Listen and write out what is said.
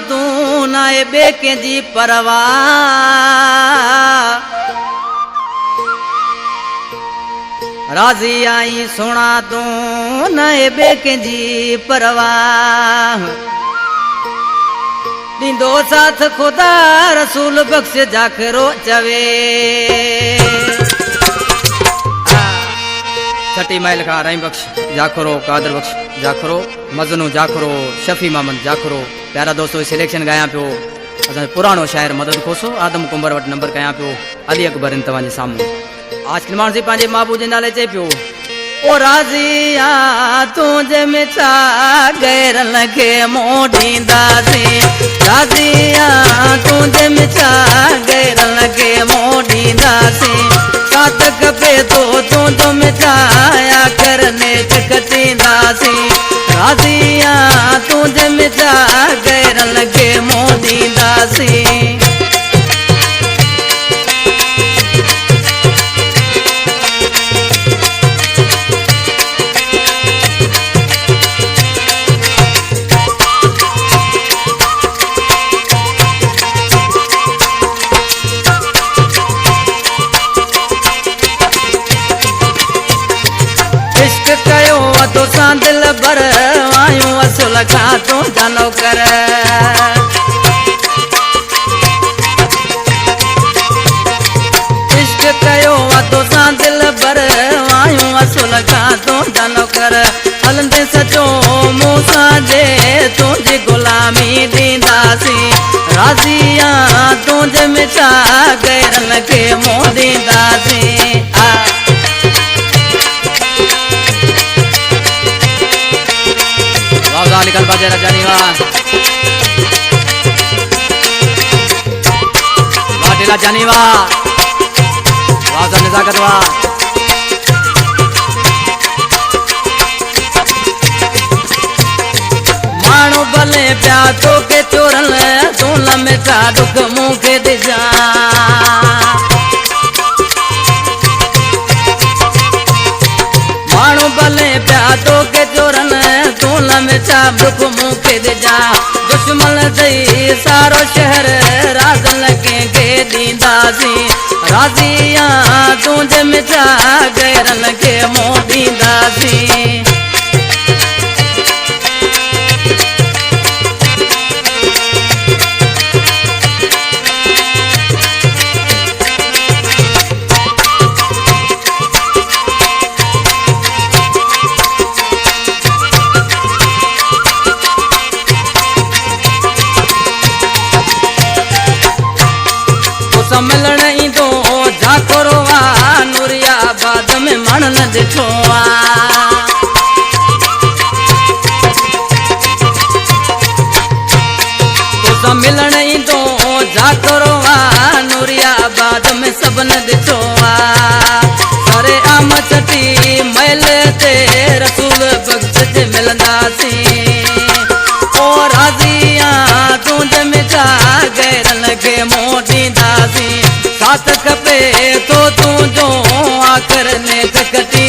तू नाए बेके जी परवाह राजी आई सुना तू नाए बेके जी परवाह दींदो साथ खुदा रसूल बख्श जाखरो चवे छठी महल का रही बख्श जाखरो कादर बख्श जाखरो मजनू जाखरो शफी मामन जाखरो प्यारा दोस्तों सिलेक्शन गाया पियो असां पुरानो शायर मदद खोसो आदम कुंबर वट नंबर कया पियो अली अकबर इन तवाजे सामू आज किलमान से पांजे माबू जे नाले चे पियो ओ राजिया तुझे मिठा गैर लगे मोड़ींदा से राजिया तुझे मिठा गैर लगे मोड़ींदा से कात कपे तो तू मिठाया करने चकतींदा से राजिया तुझे मिठा गैर लगे मोड़ींदा से तो सांदिल बर आयूं असुल खा तू जानो कर इश्क कयो तो सांदिल बर आयूं असुल खा तू जानो कर हलंदे सचो मूसा जे तुझी गुलामी दींदासी राजिया तुझे मिठा गैरन के मोह दींदासी निकल बाजे रजानी वाह ढीला जानी वाह नजाकत वाह मानो भले प्या तो के चोरन तू लमेटा दुख मुंह के दिजा मानो भले प्या तो के चोरन तू लमेटा दुख मुंह के दिजा दुश्मन दई सारो शहर राज लगे के दींदासी राजिया तुझे मिठा गैर लगे मोह दींदासी मिलण ईंदो जाखरो नूरिया बाद में मण न ॾिठो तोसां मिलण ईंदो जाखरो नूरिया बाद में सब न ॾिठो सरे आम छठी महल ते रसूल बख्श जे मिलंदासीं ओ राजिया तुझे मिठा गैर लगे मोह दींदासी साथ खपे तो तू जो आकर ने चकती